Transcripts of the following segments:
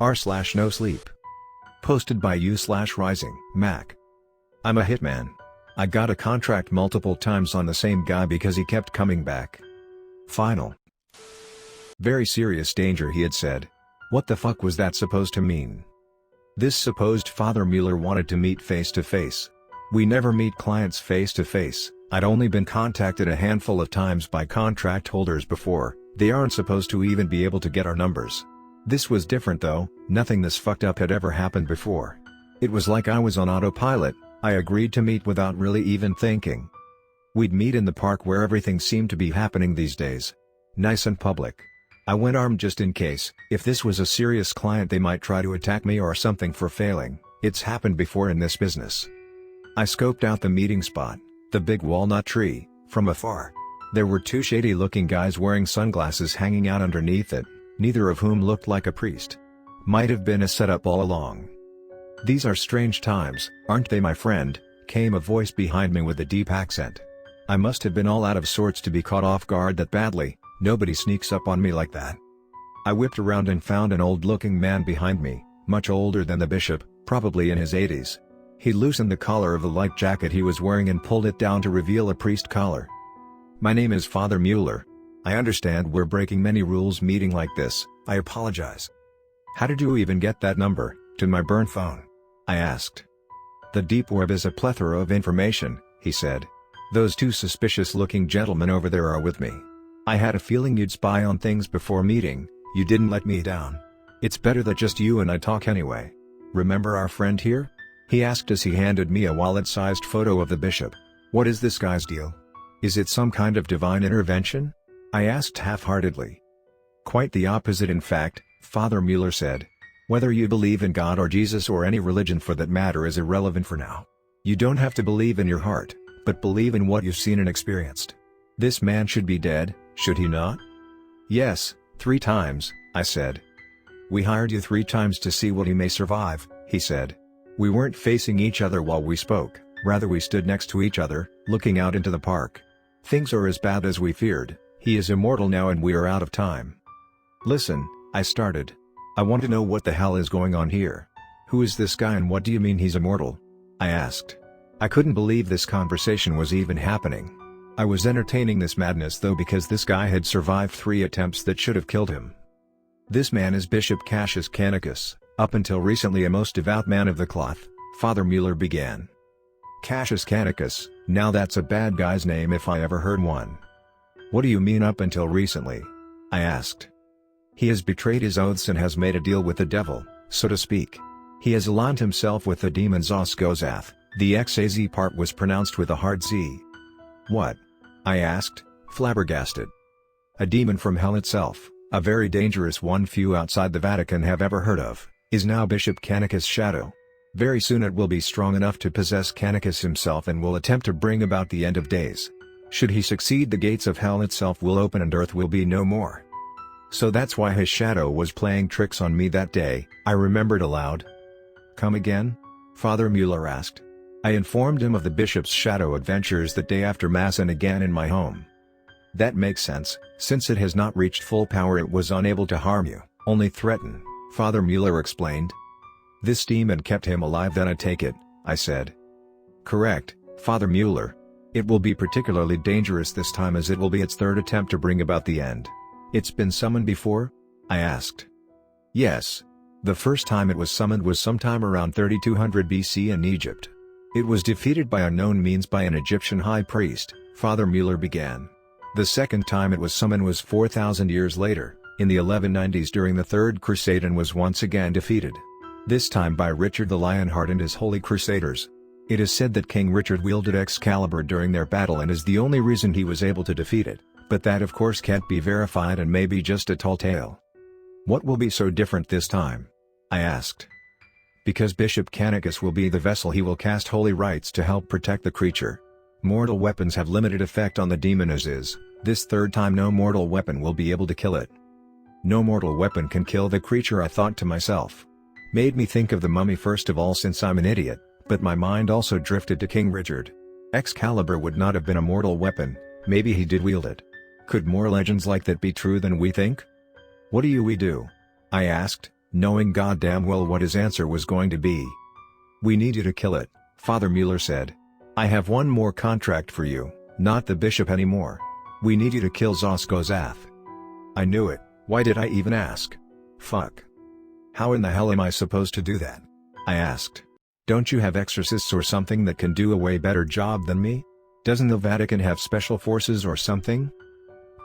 r/Nosleep. Posted by u/RisingMac. I'm a hitman. I got a contract multiple times on the same guy because he kept coming back. Final. Very serious danger, he had said. What the fuck was that supposed to mean? This supposed Father Mueller wanted to meet face to face. We never meet clients face to face. I'd only been contacted a handful of times by contract holders before. They aren't supposed to even be able to get our numbers. This was different though, nothing this fucked up had ever happened before. It was like I was on autopilot. I agreed to meet without really even thinking. We'd meet in the park where everything seemed to be happening these days. Nice and public. I went armed just in case, if this was a serious client they might try to attack me or something for failing. It's happened before in this business. I scoped out the meeting spot, the big walnut tree, from afar. There were two shady looking guys wearing sunglasses hanging out underneath it, neither of whom looked like a priest. Might have been a setup all along. These are strange times, aren't they, my friend? Came a voice behind me with a deep accent. I must have been all out of sorts to be caught off guard that badly. Nobody sneaks up on me like that. I whipped around and found an old-looking man behind me, much older than the bishop, probably in his 80s. He loosened the collar of the light jacket he was wearing and pulled it down to reveal a priest collar. My name is Father Mueller. I understand we're breaking many rules meeting like this. I apologize. How did you even get that number to my burn phone? I asked. The deep web is a plethora of information, he said. Those two suspicious-looking gentlemen over there are with me. I had a feeling you'd spy on things before meeting. You didn't let me down. It's better that just you and I talk anyway. Remember our friend here? He asked as he handed me a wallet-sized photo of the bishop. What is this guy's deal? Is it some kind of divine intervention? I asked half-heartedly. Quite the opposite, in fact, Father Mueller said. Whether you believe in God or Jesus or any religion for that matter is irrelevant for now. You don't have to believe in your heart, but believe in what you've seen and experienced. This man should be dead, should he not? Yes, 3 times, I said. We hired you 3 times to see what he may survive, he said. We weren't facing each other while we spoke, rather we stood next to each other, looking out into the park. Things are as bad as we feared. He is immortal now and we are out of time. Listen, I started. I want to know what the hell is going on here. Who is this guy and what do you mean he's immortal? I asked. I couldn't believe this conversation was even happening. I was entertaining this madness though because this guy had survived 3 attempts that should have killed him. This man is Bishop Cannicus, up until recently a most devout man of the cloth, Father Mueller began. Cannicus, now that's a bad guy's name if I ever heard one. What do you mean up until recently? I asked. He has betrayed his oaths and has made a deal with the devil, so to speak. He has aligned himself with the demon Zoskos. The XAZ part was pronounced with a hard Z. What? I asked, flabbergasted. A demon from hell itself, a very dangerous one few outside the Vatican have ever heard of, is now Bishop Cannicus' shadow. Very soon it will be strong enough to possess Cannicus himself and will attempt to bring about the end of days. Should he succeed, the gates of hell itself will open and earth will be no more. So that's why his shadow was playing tricks on me that day, I remembered aloud. Come again? Father Mueller asked. I informed him of the bishop's shadow adventures that day after Mass and again in my home. That makes sense, since it has not reached full power it was unable to harm you, only threaten, Father Mueller explained. This demon kept him alive then I take it, I said. Correct, Father Mueller. It will be particularly dangerous this time as it will be its 3rd attempt to bring about the end. It's been summoned before? I asked. Yes. The first time it was summoned was sometime around 3200 BC in Egypt. It was defeated by unknown means by an Egyptian high priest, Father Mueller began. The second time it was summoned was 4,000 years later, in the 1190s during the Third Crusade and was once again defeated. This time by Richard the Lionheart and his Holy Crusaders. It is said that King Richard wielded Excalibur during their battle and is the only reason he was able to defeat it, but that of course can't be verified and may be just a tall tale. What will be so different this time? I asked. Because Bishop Cannicus will be the vessel, he will cast holy rites to help protect the creature. Mortal weapons have limited effect on the demon as is, this 3rd time no mortal weapon will be able to kill it. No mortal weapon can kill the creature, I thought to myself. Made me think of the mummy first of all since I'm an idiot, but my mind also drifted to King Richard. Excalibur would not have been a mortal weapon, maybe he did wield it. Could more legends like that be true than we think? What do we do? I asked, knowing goddamn well what his answer was going to be. "We need you to kill it," Father Mueller said. "I have one more contract for you, not the bishop anymore. We need you to kill Zoskos." I knew it. Why did I even ask? Fuck. How in the hell am I supposed to do that? I asked. Don't you have exorcists or something that can do a way better job than me? Doesn't the Vatican have special forces or something?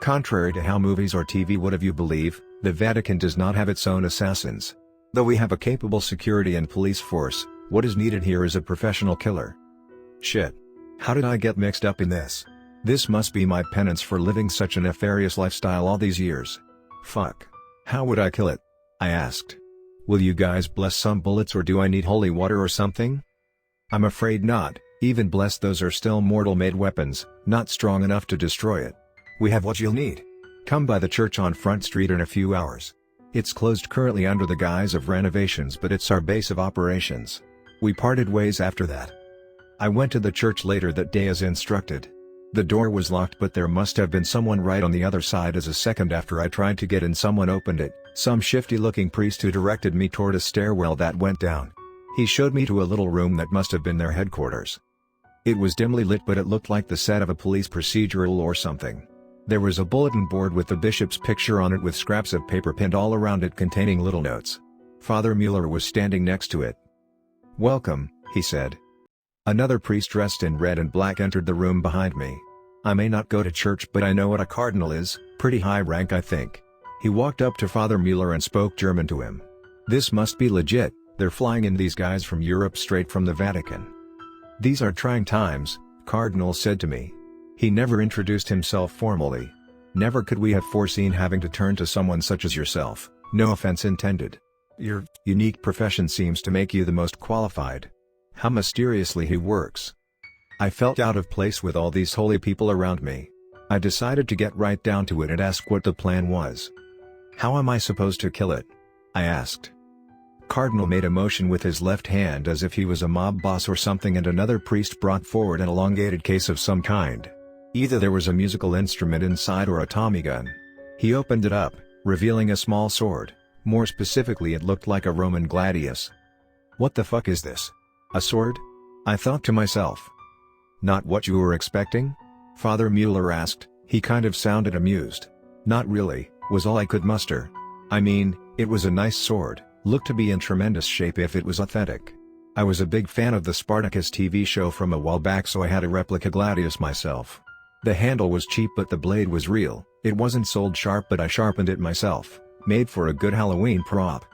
Contrary to how movies or TV would have you believe, the Vatican does not have its own assassins. Though we have a capable security and police force, what is needed here is a professional killer. Shit. How did I get mixed up in this? This must be my penance for living such a nefarious lifestyle all these years. Fuck. How would I kill it? I asked. Will you guys bless some bullets or do I need holy water or something? I'm afraid not, even blessed those are still mortal-made weapons, not strong enough to destroy it. We have what you'll need. Come by the church on Front Street in a few hours. It's closed currently under the guise of renovations, but it's our base of operations. We parted ways after that. I went to the church later that day as instructed. The door was locked, but there must have been someone right on the other side, as a second after I tried to get in someone opened it, some shifty-looking priest who directed me toward a stairwell that went down. He showed me to a little room that must have been their headquarters. It was dimly lit, but it looked like the set of a police procedural or something. There was a bulletin board with the bishop's picture on it with scraps of paper pinned all around it containing little notes. Father Mueller was standing next to it. "Welcome," he said. Another priest dressed in red and black entered the room behind me. I may not go to church, but I know what a cardinal is, pretty high rank I think. He walked up to Father Mueller and spoke German to him. This must be legit, they're flying in these guys from Europe straight from the Vatican. These are trying times, Cardinal said to me. He never introduced himself formally. Never could we have foreseen having to turn to someone such as yourself, no offense intended. Your unique profession seems to make you the most qualified. How mysteriously he works. I felt out of place with all these holy people around me. I decided to get right down to it and ask what the plan was. How am I supposed to kill it? I asked. Cardinal made a motion with his left hand as if he was a mob boss or something, and another priest brought forward an elongated case of some kind. Either there was a musical instrument inside or a Tommy gun. He opened it up, revealing a small sword. More specifically, it looked like a Roman gladius. What the fuck is this? A sword? I thought to myself. Not what you were expecting? Father Mueller asked. He kind of sounded amused. Not really, was all I could muster. I mean, it was a nice sword, looked to be in tremendous shape if it was authentic. I was a big fan of the Spartacus TV show from a while back, so I had a replica gladius myself. The handle was cheap but the blade was real. It wasn't sold sharp, but I sharpened it myself. Made for a good Halloween prop.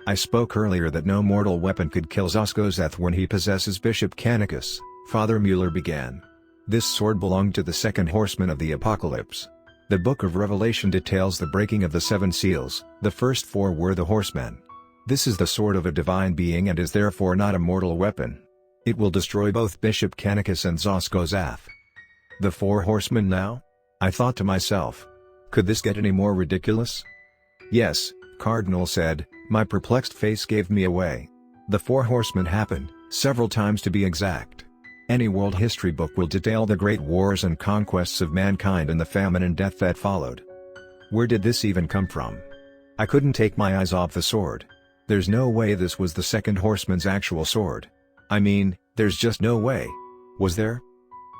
I spoke earlier that no mortal weapon could kill Zoskos when he possesses Bishop Cannicus, Father Mueller began. This sword belonged to the second horseman of the apocalypse. The book of Revelation details the breaking of the 7 seals, the first 4 were the horsemen. This is the sword of a divine being and is therefore not a mortal weapon. It will destroy both Bishop Cannicus and Zoskos. The 4 horsemen now? I thought to myself. Could this get any more ridiculous? Yes, Cardinal said. My perplexed face gave me away. The 4 horsemen happened, several times to be exact. Any world history book will detail the great wars and conquests of mankind and the famine and death that followed. Where did this even come from? I couldn't take my eyes off the sword. There's no way this was the second horseman's actual sword. I mean, there's just no way. Was there?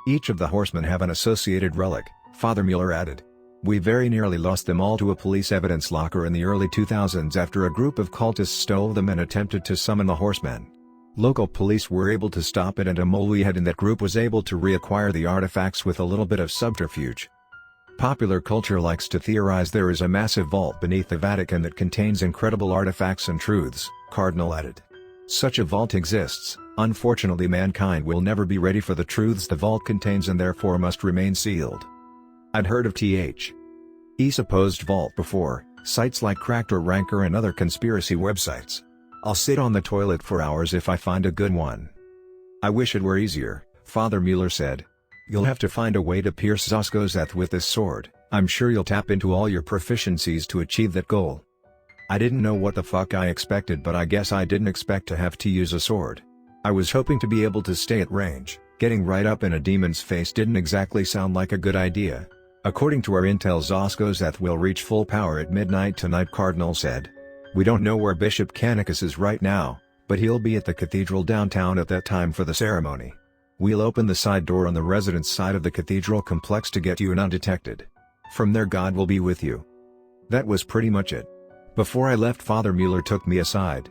Each of the horsemen have an associated relic, Father Mueller added. We very nearly lost them all to a police evidence locker in the early 2000s after a group of cultists stole them and attempted to summon the horsemen. Local police were able to stop it, and a mole we had in that group was able to reacquire the artifacts with a little bit of subterfuge. Popular culture likes to theorize there is a massive vault beneath the Vatican that contains incredible artifacts and truths, Cardinal added. Such a vault exists. Unfortunately, mankind will never be ready for the truths the vault contains and therefore must remain sealed. I'd heard of Th.E. supposed vault before, sites like Cracked or Ranker and other conspiracy websites. I'll sit on the toilet for hours if I find a good one. I wish it were easier, Father Mueller said. You'll have to find a way to pierce Zoskos with this sword. I'm sure you'll tap into all your proficiencies to achieve that goal. I didn't know what the fuck I expected, but I guess I didn't expect to have to use a sword. I was hoping to be able to stay at range. Getting right up in a demon's face didn't exactly sound like a good idea. According to our intel, Zoskos will reach full power at midnight tonight, Cardinal said. We don't know where Bishop Cannicus is right now, but he'll be at the cathedral downtown at that time for the ceremony. We'll open the side door on the residence side of the cathedral complex to get you in undetected. From there God will be with you." That was pretty much it. Before I left, Father Mueller took me aside.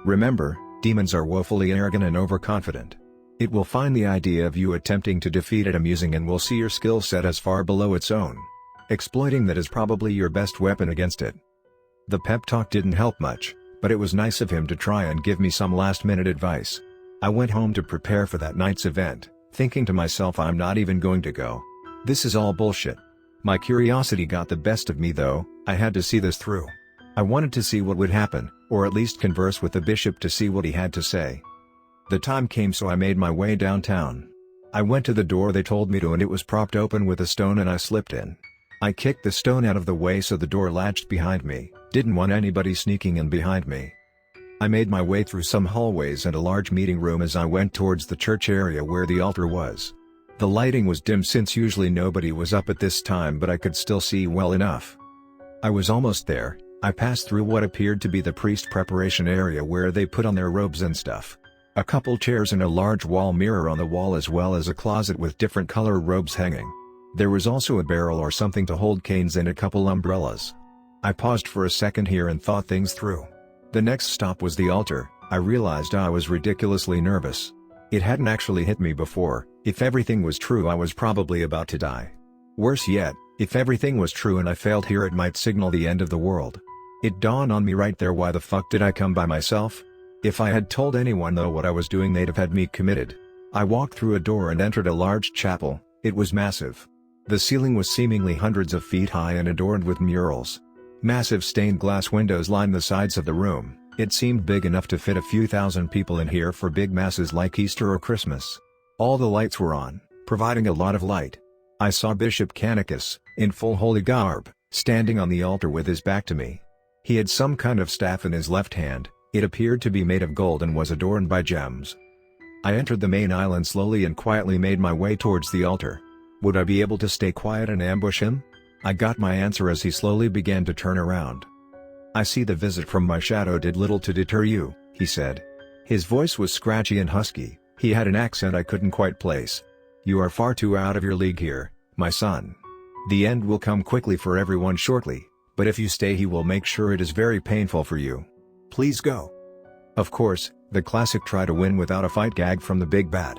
"Remember, demons are woefully arrogant and overconfident. It will find the idea of you attempting to defeat it amusing and will see your skill set as far below its own. Exploiting that is probably your best weapon against it." The pep talk didn't help much, but it was nice of him to try and give me some last-minute advice. I went home to prepare for that night's event, thinking to myself I'm not even going to go. This is all bullshit. My curiosity got the best of me though. I had to see this through. I wanted to see what would happen, or at least converse with the bishop to see what he had to say. The time came, so I made my way downtown. I went to the door they told me to and it was propped open with a stone and I slipped in. I kicked the stone out of the way so the door latched behind me, didn't want anybody sneaking in behind me. I made my way through some hallways and a large meeting room as I went towards the church area where the altar was. The lighting was dim since usually nobody was up at this time, but I could still see well enough. I was almost there. I passed through what appeared to be the priest preparation area where they put on their robes and stuff. A couple chairs and a large wall mirror on the wall, as well as a closet with different color robes hanging. There was also a barrel or something to hold canes and a couple umbrellas. I paused for a second here and thought things through. The next stop was the altar. I realized I was ridiculously nervous. It hadn't actually hit me before. If everything was true, I was probably about to die. Worse yet, if everything was true and I failed here, it might signal the end of the world. It dawned on me right there, why the fuck did I come by myself? If I had told anyone though what I was doing, they'd have had me committed. I walked through a door and entered a large chapel. It was massive. The ceiling was seemingly hundreds of feet high and adorned with murals. Massive stained glass windows lined the sides of the room. It seemed big enough to fit a few thousand people in here for big masses like Easter or Christmas. All the lights were on, providing a lot of light. I saw Bishop Cannicus, in full holy garb, standing on the altar with his back to me. He had some kind of staff in his left hand. It appeared to be made of gold and was adorned by gems. I entered the main aisle and slowly and quietly made my way towards the altar. Would I be able to stay quiet and ambush him? I got my answer as he slowly began to turn around. "I see the visit from my shadow did little to deter you," he said. His voice was scratchy and husky. He had an accent I couldn't quite place. "You are far too out of your league here, my son. The end will come quickly for everyone shortly, but if you stay he will make sure it is very painful for you. Please go." Of course, the classic try to win without a fight gag from the big bad.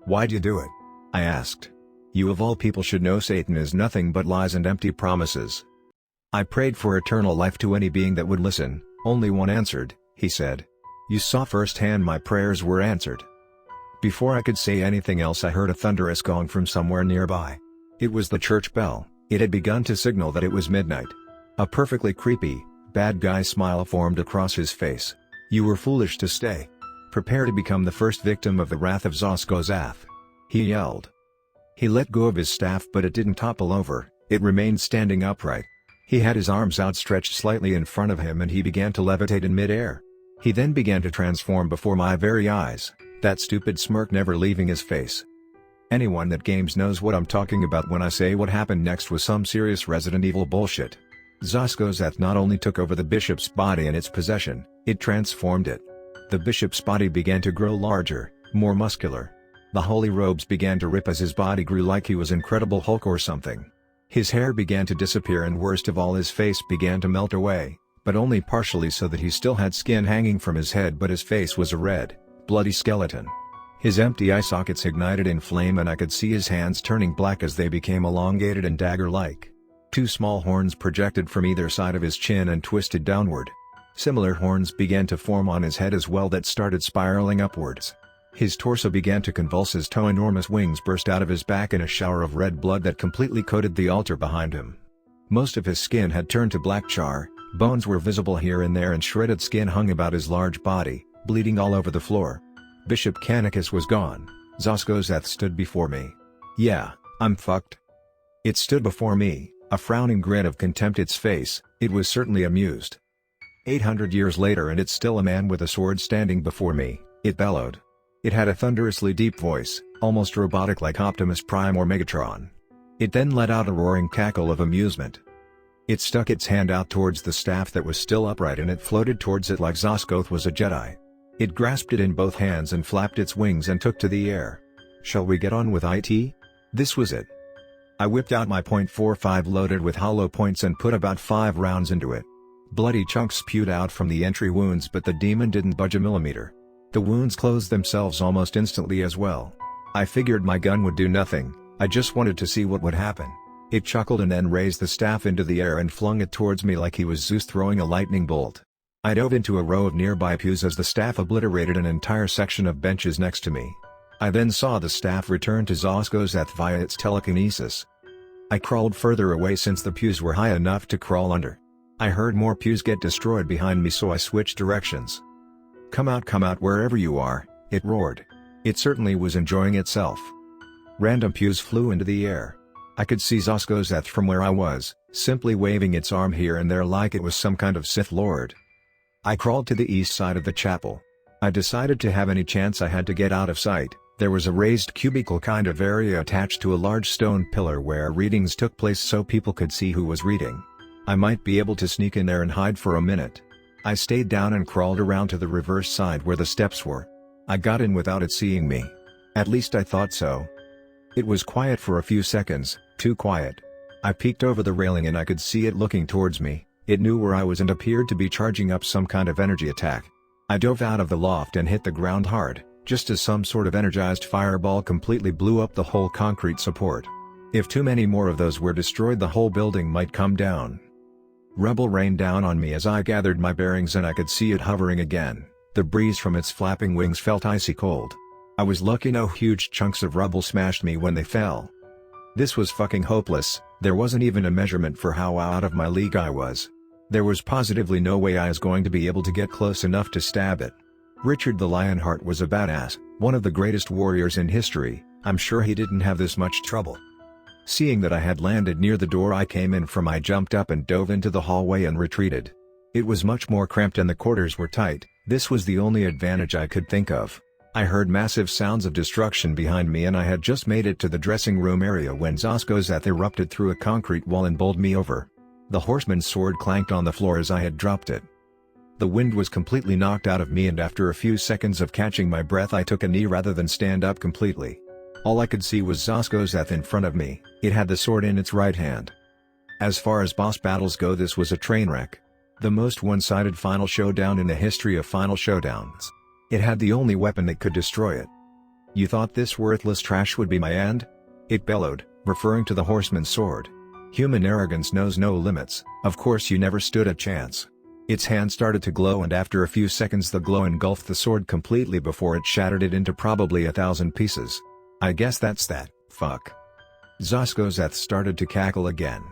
"Why'd you do it?" I asked. "You of all people should know Satan is nothing but lies and empty promises." "I prayed for eternal life to any being that would listen, only one answered," he said. "You saw firsthand my prayers were answered." Before I could say anything else, I heard a thunderous gong from somewhere nearby. It was the church bell. It had begun to signal that it was midnight. A perfectly creepy, bad guy smile formed across his face. "You were foolish to stay. Prepare to become the first victim of the wrath of Zoskos," he yelled. He let go of his staff, but it didn't topple over, it remained standing upright. He had his arms outstretched slightly in front of him and he began to levitate in midair. He then began to transform before my very eyes, that stupid smirk never leaving his face. Anyone that games knows what I'm talking about when I say what happened next was some serious Resident Evil bullshit. Zoskos not only took over the bishop's body and its possession, it transformed it. The bishop's body began to grow larger, more muscular. The holy robes began to rip as his body grew, like he was Incredible Hulk or something. His hair began to disappear and worst of all, his face began to melt away, but only partially, so that he still had skin hanging from his head, but his face was a red, bloody skeleton. His empty eye sockets ignited in flame and I could see his hands turning black as they became elongated and dagger-like. Two small horns projected from either side of his chin and twisted downward. Similar horns began to form on his head as well that started spiraling upwards. His torso began to convulse as two enormous wings burst out of his back in a shower of red blood that completely coated the altar behind him. Most of his skin had turned to black char, bones were visible here and there and shredded skin hung about his large body, bleeding all over the floor. Bishop Cannicus was gone. Zoskos stood before me. Yeah, I'm fucked. It stood before me, a frowning grin of contempt its face. It was certainly amused. 800 years later and it's still a man with a sword standing before me, it bellowed. It had a thunderously deep voice, almost robotic like Optimus Prime or Megatron. It then let out a roaring cackle of amusement. It stuck its hand out towards the staff that was still upright and it floated towards it like Zoskos was a Jedi. It grasped it in both hands and flapped its wings and took to the air. Shall we get on with it? This was it. I whipped out my .45 loaded with hollow points and put about 5 rounds into it. Bloody chunks spewed out from the entry wounds, but the demon didn't budge a millimeter. The wounds closed themselves almost instantly as well. I figured my gun would do nothing, I just wanted to see what would happen. It chuckled and then raised the staff into the air and flung it towards me like he was Zeus throwing a lightning bolt. I dove into a row of nearby pews as the staff obliterated an entire section of benches next to me. I then saw the staff return to Zoskos via its telekinesis. I crawled further away since the pews were high enough to crawl under. I heard more pews get destroyed behind me, so I switched directions. Come out wherever you are," it roared. It certainly was enjoying itself. Random pews flew into the air. I could see Zoskos from where I was, simply waving its arm here and there like it was some kind of Sith Lord. I crawled to the east side of the chapel. I decided to have any chance I had to get out of sight. There was a raised cubicle kind of area attached to a large stone pillar where readings took place so people could see who was reading. I might be able to sneak in there and hide for a minute. I stayed down and crawled around to the reverse side where the steps were. I got in without it seeing me. At least I thought so. It was quiet for a few seconds, too quiet. I peeked over the railing and I could see it looking towards me. It knew where I was and appeared to be charging up some kind of energy attack. I dove out of the loft and hit the ground hard, just as some sort of energized fireball completely blew up the whole concrete support. If too many more of those were destroyed, the whole building might come down. Rubble rained down on me as I gathered my bearings and I could see it hovering again. The breeze from its flapping wings felt icy cold. I was lucky no huge chunks of rubble smashed me when they fell. This was fucking hopeless. There wasn't even a measurement for how out of my league I was. There was positively no way I was going to be able to get close enough to stab it. Richard the Lionheart was a badass, one of the greatest warriors in history. I'm sure he didn't have this much trouble. Seeing that I had landed near the door I came in from, I jumped up and dove into the hallway and retreated. It was much more cramped and the quarters were tight. This was the only advantage I could think of. I heard massive sounds of destruction behind me and I had just made it to the dressing room area when Zoskos erupted through a concrete wall and bowled me over. The horseman's sword clanked on the floor as I had dropped it. The wind was completely knocked out of me and after a few seconds of catching my breath I took a knee rather than stand up completely. All I could see was Zoskos in front of me. It had the sword in its right hand. As far as boss battles go, this was a train wreck. The most one-sided final showdown in the history of final showdowns. It had the only weapon that could destroy it. "You thought this worthless trash would be my end?" it bellowed, referring to the horseman's sword. Human arrogance knows no limits. Of course you never stood a chance. Its hand started to glow and after a few seconds the glow engulfed the sword completely before it shattered it into probably 1,000 pieces. I guess that's that. Fuck. Zoskos started to cackle again.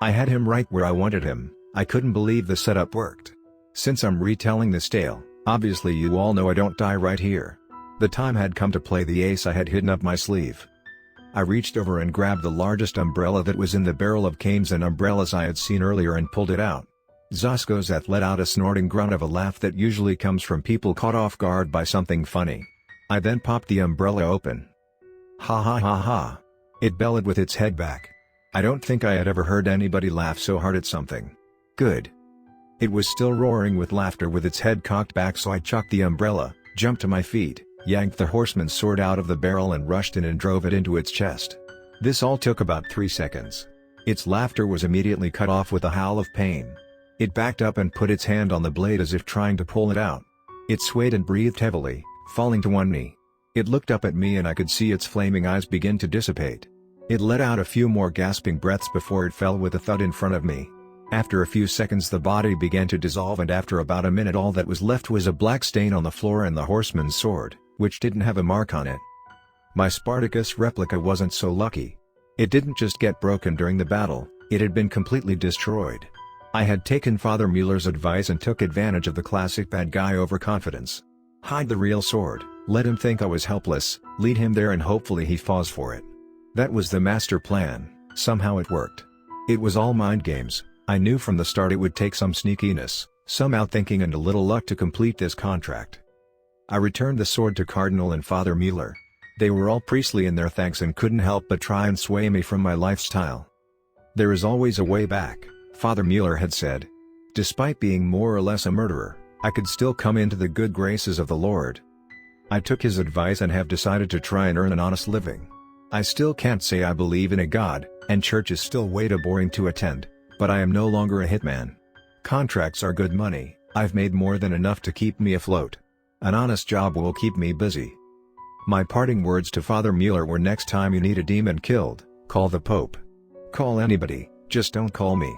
I had him right where I wanted him. I couldn't believe the setup worked. Since I'm retelling this tale, obviously you all know I don't die right here. The time had come to play the ace I had hidden up my sleeve. I reached over and grabbed the largest umbrella that was in the barrel of canes and umbrellas I had seen earlier and pulled it out. Zoskos let out a snorting grunt of a laugh that usually comes from people caught off guard by something funny. I then popped the umbrella open. "Ha ha ha ha." It bellowed with its head back. I don't think I had ever heard anybody laugh so hard at something. Good. It was still roaring with laughter with its head cocked back, so I chucked the umbrella, jumped to my feet, yanked the horseman's sword out of the barrel and rushed in and drove it into its chest. This all took about 3 seconds. Its laughter was immediately cut off with a howl of pain. It backed up and put its hand on the blade as if trying to pull it out. It swayed and breathed heavily, falling to one knee. It looked up at me and I could see its flaming eyes begin to dissipate. It let out a few more gasping breaths before it fell with a thud in front of me. After a few seconds the body began to dissolve and after about a minute all that was left was a black stain on the floor and the horseman's sword, which didn't have a mark on it. My Spartacus replica wasn't so lucky. It didn't just get broken during the battle, it had been completely destroyed. I had taken Father Mueller's advice and took advantage of the classic bad guy overconfidence. Hide the real sword, let him think I was helpless, lead him there and hopefully he falls for it. That was the master plan. Somehow it worked. It was all mind games. I knew from the start it would take some sneakiness, some outthinking and a little luck to complete this contract. I returned the sword to Cardinal and Father Mueller. They were all priestly in their thanks and couldn't help but try and sway me from my lifestyle. "There is always a way back," Father Mueller had said. Despite being more or less a murderer, I could still come into the good graces of the Lord. I took his advice and have decided to try and earn an honest living. I still can't say I believe in a God, and church is still way too boring to attend, but I am no longer a hitman. Contracts are good money, I've made more than enough to keep me afloat. An honest job will keep me busy. My parting words to Father Mueller were, next time you need a demon killed, call the Pope. Call anybody, just don't call me.